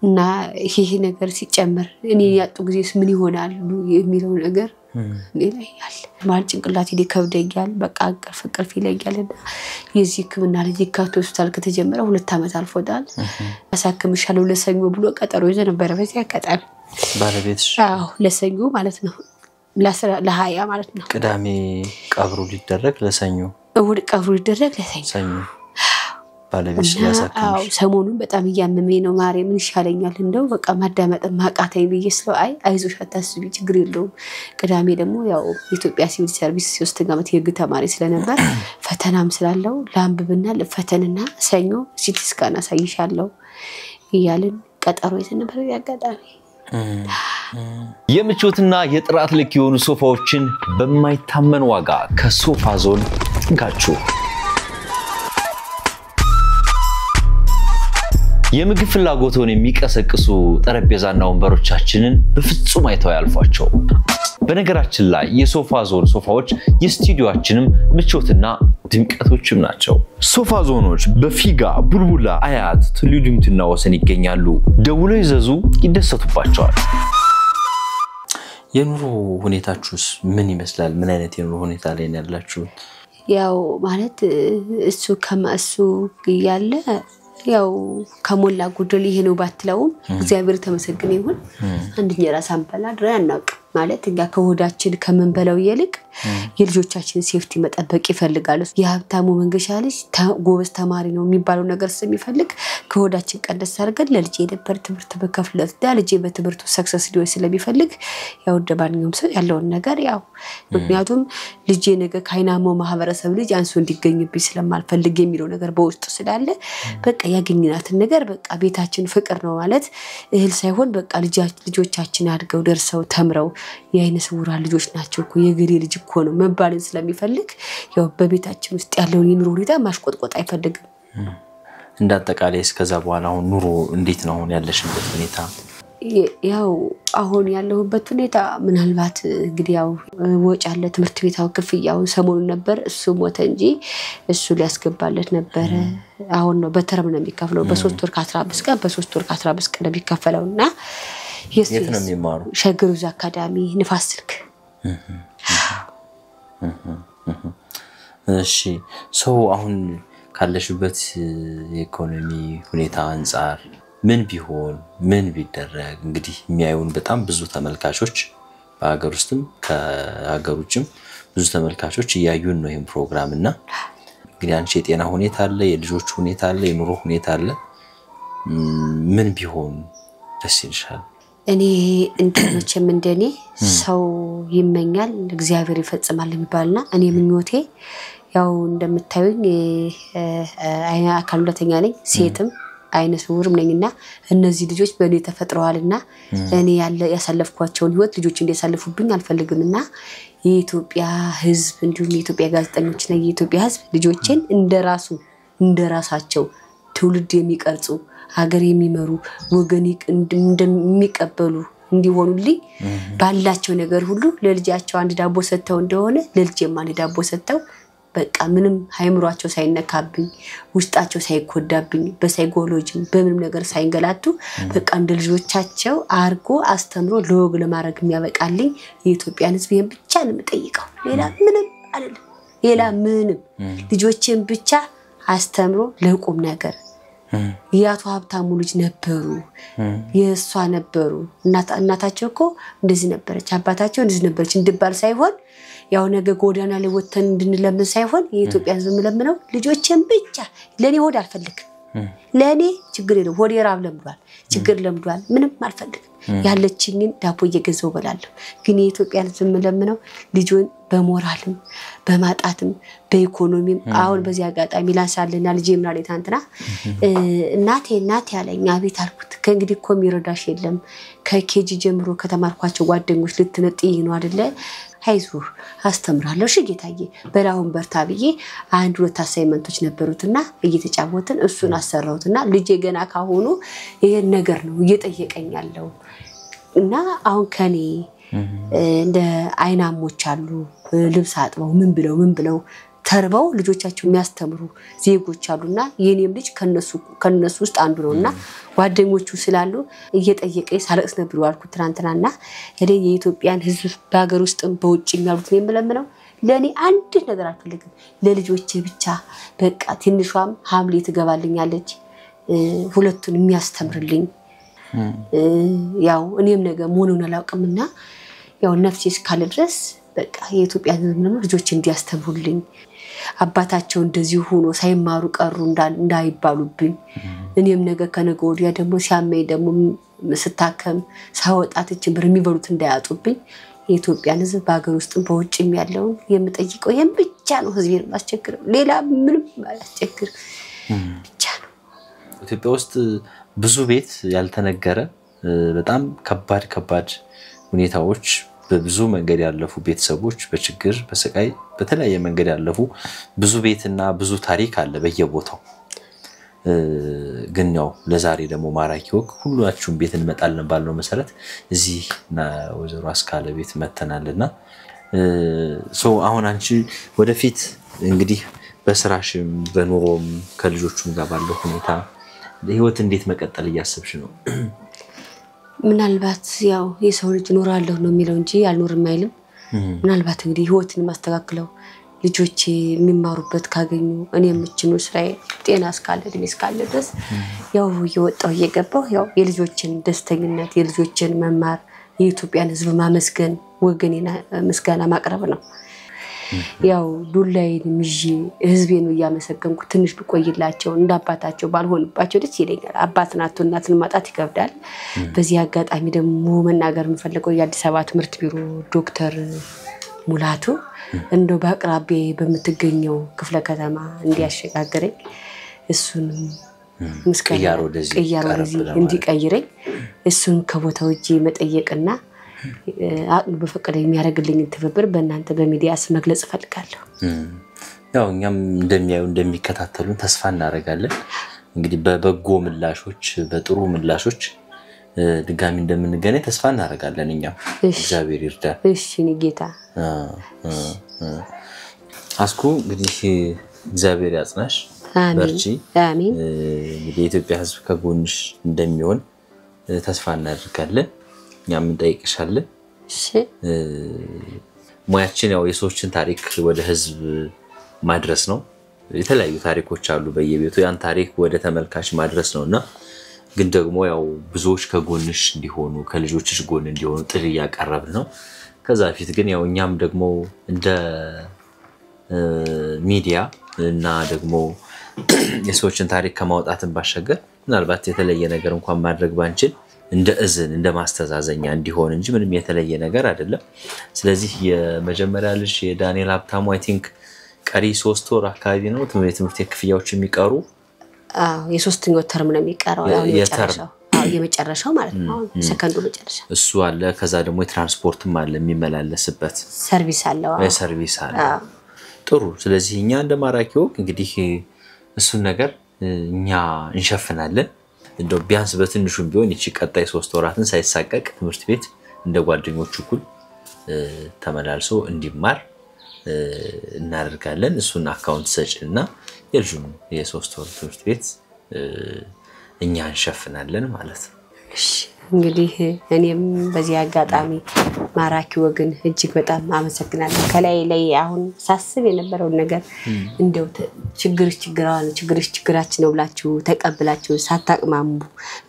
እና ይሄ ነገር ሲጨመር እኔ ያጡ ጊዜስ ምን ይሆናል የሚለው ነገር ይላል ማል ጭንቅላቴ ሊከብደኛል በቃ ፍቅር ይለኛልና የዚህ ከመና ለጂካቶ ሆስፒታል ከተጀመረ 2 አመት አልፎታል አሳክምሻለሁ ለሰኞ ብሎ ቀጠሮ ይዘ ነበር በዚያ ቀጠሮ ባለቤትሽ ለሰኞ ማለት ነው ለሃያ ማለት ነው ቅዳሜ ቀብሩ ሊደረግ ለሰኞ እሁድ ቀብሩ ሊደረግ ለሰኞ ባለቤትሽ ያሳክምሽ ሰሞኑን በጣም ያመመኝ ነው ማርያም ይሻለኛል እንደው በቃ ማዳመጥ ማቃተኝ በየስለው አይዞሽ አታስቢ ችግር የለውም ቅዳሜ ደግሞ ኢትዮጵያ ሲቪል ሰርቪስ 3 አመት የግ ተማሪ ስለነበር ፈተናም ስላለው ላምብብና ለፈተንና ሰኞ ሲቲ ስካን አሳይሻለሁ ይያልን ቀጠሮ ይዘነበር ያጋጣሚ የምቾትና የጥራት ልክ የሆኑ ሶፋዎችን በማይታመን ዋጋ ከሶፋ ዞን ጋችሁ የምግብ ፍላጎቶን የሚቀሰቅሱ ጠረጴዛና ወንበሮቻችንን በፍጹም አይተው ያልፏቸው በነገራችን ላይ የሶፋ ዞን ሶፋዎች የስቱዲዮአችንም ምቾትና ድምቀቶችም ናቸው ሶፋ ዞኖች በፊጋ ቡልቡላ አያት ትልዩድምትና ወሰን ይገኛሉ ደውሎ ይዘዙ ይደሰቱባቸዋል የኑሮ ሁኔታችሁስ ምን ይመስላል ምን አይነት የኑሮ ሁኔታ ላይ ያላችሁ ማለት እሱ ከማሱ ይያለ ከሞላ ጉድል ይሄ ነው ባትለውም እግዚአብሔር ተመሰግነ ይሁን አንድኛ ራሳን በላ ድራናቅ ማለት እንጋ ከሆዳችን ከመንበለው ይልቅ የልጆቻችን ሴፍቲ መጠበቅ ይፈልጋሉ የሀብታሙ መንገሻ ልጅ ጎበዝ ተማሪ ነው የሚባለው ነገር ስለሚፈልግ ከሆዳችን ቀደስ አድርገን ለልጄ ነበር ትምህርት በከፍለት ዳልጄ በትምህርቱ ሰክሰስ ሊሆን ስለሚፈልግ ደባንኛውም ሰው ያለውን ነገር ምክንያቱም ልጄ ነገ ካይናሞ ማህበረሰብ ልጅ አንሱ እንዲገኝብኝ ስለማልፈልግ የሚለው ነገር በውስጡ ስላለ በቃ ያገኝናትን ነገር በቃ ቤታችን ፍቅር ነው ማለት እህል ሳይሆን በቃ ልጆቻችን አድገው ደርሰው ተምረው የአይነ ስውራ ልጆች ናቸው እኮ የግሪ ልጅ እኮ ነው መባልን ስለሚፈልግ በቤታችን ውስጥ ያለው የኑሮ ሁኔታ ማሽቆጥቆጥ አይፈልግም እንዳጠቃላይ እስከዛ በኋላ አሁን ኑሮ እንዴት ነው አሁን ያለሽበት ሁኔታ አሁን ያለሁበት ሁኔታ ምናልባት እንግዲህ ወጭ አለ ትምህርት ቤታው ክፍያው ሰሞኑን ነበር እሱ ሞተ እንጂ እሱ ሊያስገባለት ነበር አሁን ነው በተርም ነው የሚከፍለው በ3 ወር ከ15 ቀን በ3 ወር ከ15 ቀን የሚከፈለውና የት ነው የሚማሩ ሸግሩዝ አካዳሚ ንፋስ ስልክ እሺ ሰው አሁን ካለሽበት የኢኮኖሚ ሁኔታ አንፃር ምን ቢሆን ምን ቢደረግ እንግዲህ የሚያዩን በጣም ብዙ ተመልካቾች በአገር ውስጥም ከአገር ውጭም ብዙ ተመልካቾች ያዩን ነው ይሄን ፕሮግራም እና እንግዲህ አንቺ የጤና ሁኔታ አለ የልጆች ሁኔታ አለ የኑሮ ሁኔታ አለ ምን ቢሆን ደስ ይልሻል እኔ እንደመቼም እንደኔ ሰው ይመኛል እግዚአብሔር ይፈጽማል የሚባልና እኔ ምኞቴ እንደምታዩኝ አይና አካል ሁለተኛ ነኝ ሴትም አይነ ስውርም ነኝና እነዚህ ልጆች በእኔ ተፈጥረዋልና እኔ ያሳለፍኳቸውን ህይወት ልጆች እንዲያሳልፉብኝ አልፈልግምና የኢትዮጵያ ህዝብ እንዲሁም የኢትዮጵያ ጋዜጠኞችና የኢትዮጵያ ህዝብ ልጆችን እንደራሳቸው ትውልድ የሚቀርጹ ሀገር የሚመሩ ወገን እንደሚቀበሉ እንዲሆኑልኝ ባላቸው ነገር ሁሉ ለልጃቸው አንድ ዳቦ ሰተው እንደሆነ ለልጄም አንድ ዳቦ ሰተው በቃ ምንም ሃይምሯቸው ሳይነካብኝ ውስጣቸው ሳይጎዳብኝ በሳይኮሎጂ በምንም ነገር ሳይንገላቱ በቃ እንደ ልጆቻቸው አርጎ አስተምሮ ለወግ ለማድረግ የሚያበቃልኝ የኢትዮጵያን ህዝብ ይሄን ብቻ ነው የምጠይቀው ሌላ ምንም አይደለም ሌላ ምንም ልጆቼን ብቻ አስተምሮ ለቁም ነገር ያቱ ሀብታሙ ልጅ ነበሩ የሷ ነበሩ እናታቸው እኮ እንደዚህ ነበረች አባታቸው እንደዚህ ነበረች እንድባል ሳይሆን ያው ነገ ጎዳና ላይ ወተን እንድንለምን ሳይሆን የኢትዮጵያ ህዝብ ለምነው ልጆቼን ብቻ ለኔ ሆድ አልፈልግም ለኔ ችግር የለም ሆዴ ራብ ለምዷል ችግር ለምዷል ምንም አልፈልግም ያለችኝን ዳቦ እየገዛው በላለሁ ግን የኢትዮጵያ ህዝብ ለምነው ልጆን በሞራልም በማጣትም በኢኮኖሚም አሁን በዚህ አጋጣሚ ላንሳልና ልጄ ምናለ ታንተና እናቴ ያለኝ አቤት አልኩት ከእንግዲህ እኮ የሚረዳሽ የለም ከኬጂ ጀምሮ ከተማርኳቸው ጓደኞች ልትነጥይ ነው አይደለ አይዞህ አስተምራለሁ እሺ ጌታዬ በላሁን በርታ ብዬ አንድ ሁለት አሳይመንቶች ነበሩትና እየተጫወትን እሱን አሰራውትና ልጄ ገና ካሆኑ ይሄን ነገር ነው እየጠየቀኝ ያለው እና አሁን ከኔ እንደ አይናሞች አሉ ልብስ አጥበው ምን ብለው ተርበው ልጆቻቸው የሚያስተምሩ ዜጎች አሉና የኔም ልጅ ከነሱ ውስጥ አንዱ ነውና ጓደኞቹ ስላሉ እየጠየቀኝ ሳለቅስ ነበር ያልኩት ትናንትናና እኔ የኢትዮጵያን ህዝብ በአገር ውስጥም በውጭም ያሉት ነው ለኔ አንድ ነገር አልፈልግም ለልጆቼ ብቻ በቃ ትንሿም ሐምሌ ትገባልኛለች ሁለቱን የሚያስተምርልኝ ያው እኔም ነገ መሆኑን አላውቅምና ያው ነፍሴ እስካለ ድረስ በቃ የኢትዮጵያ ህዝብ ልጆች እንዲያስተምሩልኝ አባታቸው እንደዚህ ሆኖ ሳይማሩ ቀሩ እንዳይባሉብኝ እኔም ነገ ከነገ ወዲያ ደግሞ ሲያመኝ ደግሞ ስታከም ሳወጣት ጭምር የሚበሉት እንዳያጡብኝ የኢትዮጵያ ህዝብ በአገር ውስጥም በውጭም ያለውን የምጠይቀው ይሄን ብቻ ነው ህዝቤን ማስቸግር ሌላ ምንም ማስቸግር ብቻ ነው ኢትዮጵያ ውስጥ ብዙ ቤት ያልተነገረ በጣም ከባድ ሁኔታዎች በብዙ መንገድ ያለፉ ቤተሰቦች በችግር በስቃይ በተለያየ መንገድ ያለፉ ብዙ ቤትና ብዙ ታሪክ አለ በየቦታው ግን ነው ለዛሬ ደግሞ ማራኪ ወግ ሁላችሁም ቤት እንመጣለን ባልነው መሰረት እዚህ ወዘሮ አስካለ ቤት መተናልና አሁን አንቺ ወደፊት እንግዲህ በስራሽም በኑሮም ከልጆቹም ጋር ባለው ሁኔታ ህይወት እንዴት መቀጠል ያሰብሽ ነው ምናልባት ያው የሰው ልጅ ኖራለሁ ነው የሚለው እንጂ አልኖርም አይልም ምናልባት እንግዲህ ህይወትን ማስተካከለው ልጆቼ የሚማሩበት ካገኙ እኔም እችኑ ስራዬ ጤና እስካለ ድሜ እስካለ ድረስ ያው እየወጣው እየገባው ያው የልጆችን ደስተኝነት የልጆችን መማር የኢትዮጵያን ህዝብ ማመስገን ወገኔና ምስጋና ማቅረብ ነው ያው ዱላይን ምጂ ህዝቤን ያመሰገንኩ ትንሽ ብቆይላቸው እንዳባታቸው ባልሆንባቸው ደስ ይለኛል አባትና እናትን ማጣት ይከብዳል በዚህ አጋጣሚ ደግሞ መናገር የምፈልገው የአዲስ አበባ ትምህርት ቢሮ ዶክተር ሙላቱ እንደው በአቅራቢ በመትገኘው ክፍለ ከተማ እንዲያሸጋግረኝ እሱን ምስጋና ቀያሮ እንዲቀይረኝ እሱን ከቦታው እጄ መጠየቅና አቅም በፈቀደ የሚያረግልኝ ትብብር በእናንተ በሚዲያስ መግለጽ ፈልጋለሁ ያው እኛም እንደሚከታተሉን ተስፋ እናረጋለን እንግዲህ በበጎ ምላሾች በጥሩ ምላሾች ድጋሚ እንደምንገናኝ ተስፋ እናረጋለን እኛም እግዚአብሔር ይርዳን እሺ ንጌታ አስኩ እንግዲህ እግዚአብሔር ያጽናሽ በርቺ አሜን እንግዲህ የኢትዮጵያ ህዝብ ከጎንሽ እንደሚሆን ተስፋ እናደርጋለን እኛም እንጠይቅሻለን እሺ ሙያችን ያው የሰዎችን ታሪክ ወደ ህዝብ ማድረስ ነው የተለያዩ ታሪኮች አሉ በየቤቱ ያን ታሪክ ወደ ተመልካች ማድረስ ነውና ግን ደግሞ ያው ብዙዎች ከጎንሽ እንዲሆኑ ከልጆችሽ ጎን እንዲሆኑ ጥሪ ያቀርብን ነው ከዛ ፊት ግን ያው እኛም ደግሞ እንደ ሚዲያ እና ደግሞ የሰዎችን ታሪክ ከማውጣትን ባሻገር ምናልባት የተለየ ነገር እንኳን ማድረግ ባንችል እንደ እዝን እንደ ማስተዛዘኛ እንዲሆን እንጂ ምንም የተለየ ነገር አይደለም ስለዚህ የመጀመሪያ ልጅ የዳንኤል ሀብታሙ አይ ቲንክ ቀሪ 3 ወር አካባቢ ነው ትምህርት ክፍያዎች የሚቀሩ የሶስተኛው ተርም ነው የሚቀረው ያው የመጨረሻው ማለት ነው ሰከንዱ መጨረሻ እሱ አለ ከዛ ደግሞ የትራንስፖርትም አለ የሚመላለስበት ሰርቪስ አለ ጥሩ ስለዚህ እኛ እንደማራኪው እንግዲህ እሱን ነገር እኛ እንሸፍናለን እንደው ቢያንስ በትንሹም ቢሆን እቺ ቀጣይ 3 ወራትን ሳይሳቀቅ ትምህርት ቤት እንደ ጓደኞቹ ሁሉ ተመላልሶ እንዲማር እናደርጋለን እሱን አካውንት ሰጪና የልጁን የ3 ወር ትምህርት ቤት እኛ እንሸፍናለን ማለት ነው እሺ እንግዲህ እኔም በዚህ አጋጣሚ ማራኪ ወግን እጅግ በጣም አመሰግናለሁ ከላይ ላይ አሁን ሳስብ የነበረው ነገር እንደው ችግራችን ነው ብላችሁ ተቀብላችሁ ሳታቅማሙ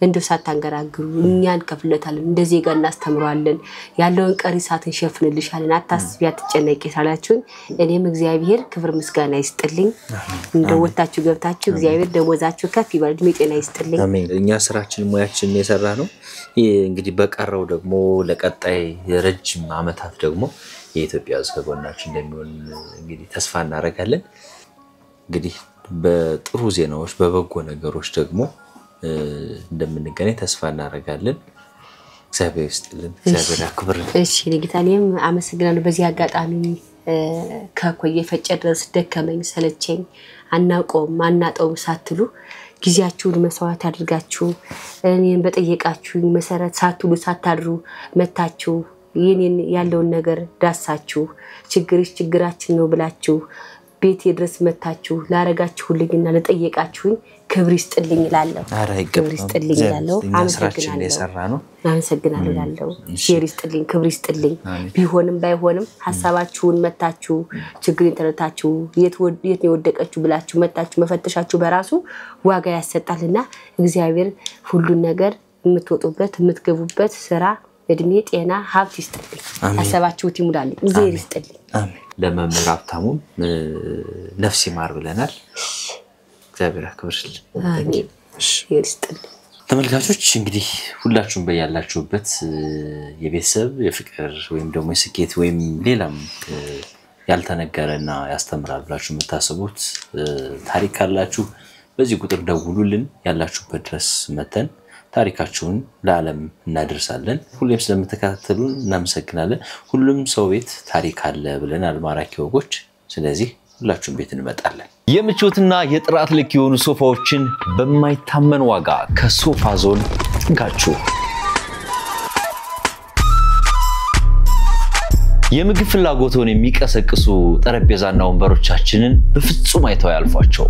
እንደው ሳታንገራግሩ እኛን ከፍለታለን እንደዚህ ጋር እናስተምራለን ያለውን ቀሪ ሰዓትን ሸፍንልሻለን አታስቢ አትጨነቂ ሳላችሁ እኔም እግዚአብሔር ክብር ምስጋና ይስጥልኝ እንደው ወጣችሁ ገብታችሁ እግዚአብሔር ደሞዛችሁ ከፍ ይበል እድሜ ጤና ይስጥልኝ አሜን እኛ ስራችን ሙያችን የሰራ ነው እንግዲህ በቀረው ደግሞ ለቀጣይ ረጅም አመታት ደግሞ የኢትዮጵያ ዝከጎናችን እንደሚሆን እንግዲህ ተስፋ እናደርጋለን እንግዲህ በጥሩ ዜናዎች በበጎ ነገሮች ደግሞ እንደምንገናኝ ተስፋ እናደርጋለን እግዚአብሔር ይስጥልን እግዚአብሔር ያክብርልን እሺ ለጌታኔም አመሰግናለሁ በዚህ አጋጣሚ ከኮየ ፈጨ ድረስ ደከመኝ ሰለቸኝ አናቆም ማናጠው ሳትሉ ጊዜያችሁን መስዋዕት አድርጋችሁ እኔን በጠየቃችሁ መሰረት ሳትሉ ሳታድሩ መታችሁ ይሄን ያለውን ነገር ዳሳችሁ ችግራችን ነው ብላችሁ ቤት ድረስ መታችሁ ላረጋችሁልኝና ለጠየቃችሁኝ ክብር ይስጥልኝ ይላልው ክብር ይስጥልኝ ይላልው አመሰግናለሁ ይላልው ሼር ይስጥልኝ ክብር ይስጥልኝ ቢሆንም ባይሆንም ሐሳባችሁን መታችሁ ችግርን ተረታችሁ የት የወደቀችሁ ብላችሁ መታችሁ መፈተሻችሁ በራሱ ዋጋ ያሰጣልና እግዚአብሔር ሁሉን ነገር የምትወጡበት የምትገቡበት ስራ እድሜ ጤና ሀብት ይስጥልኝ ሐሳባችሁት ይሙላልኝ እግዚአብሔር ይስጥልኝ አሜን ለመምህር ሀብታሙም ነፍስ ይማር ብለናል እግዚአብሔር ያክብርልን አሜን ሼር ይስጥልኝ ተመልካቾች እንግዲህ ሁላችሁም በያላችሁበት የቤተሰብ የፍቅር ወይም ደግሞ የስኬት ወይም ሌላም ያልተነገረና ያስተምራል ብላችሁ የምታስቡት ታሪክ አላችሁ በዚህ ቁጥር ደውሉልን ያላችሁበት ድረስ መተን ታሪካችሁን ለዓለም እናደርሳለን ሁሌም ስለምትከታተሉን እናመሰግናለን ሁሉም ሰው ቤት ታሪክ አለ ብለናል ማራኪ ወጎች ስለዚህ ሁላችሁም ቤት እንመጣለን የምቾትና የጥራት ልክ የሆኑ ሶፋዎችን በማይታመን ዋጋ ከሶፋ ዞን ጥጋችሁ የምግብ ፍላጎቶን የሚቀሰቅሱ ጠረጴዛና ወንበሮቻችንን በፍጹም አይተው ያልፏቸው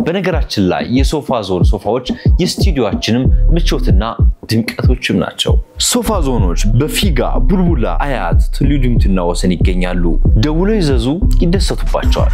በነገራችን ላይ የሶፋ ዞን ሶፋዎች የስቱዲዮአችንም ምቾትና ድምቀቶችም ናቸው ሶፋ ዞኖች በፊጋ ቡልቡላ አያት ትልዩድምትና ወሰን ይገኛሉ ደውለው ይዘዙ ይደሰቱባቸዋል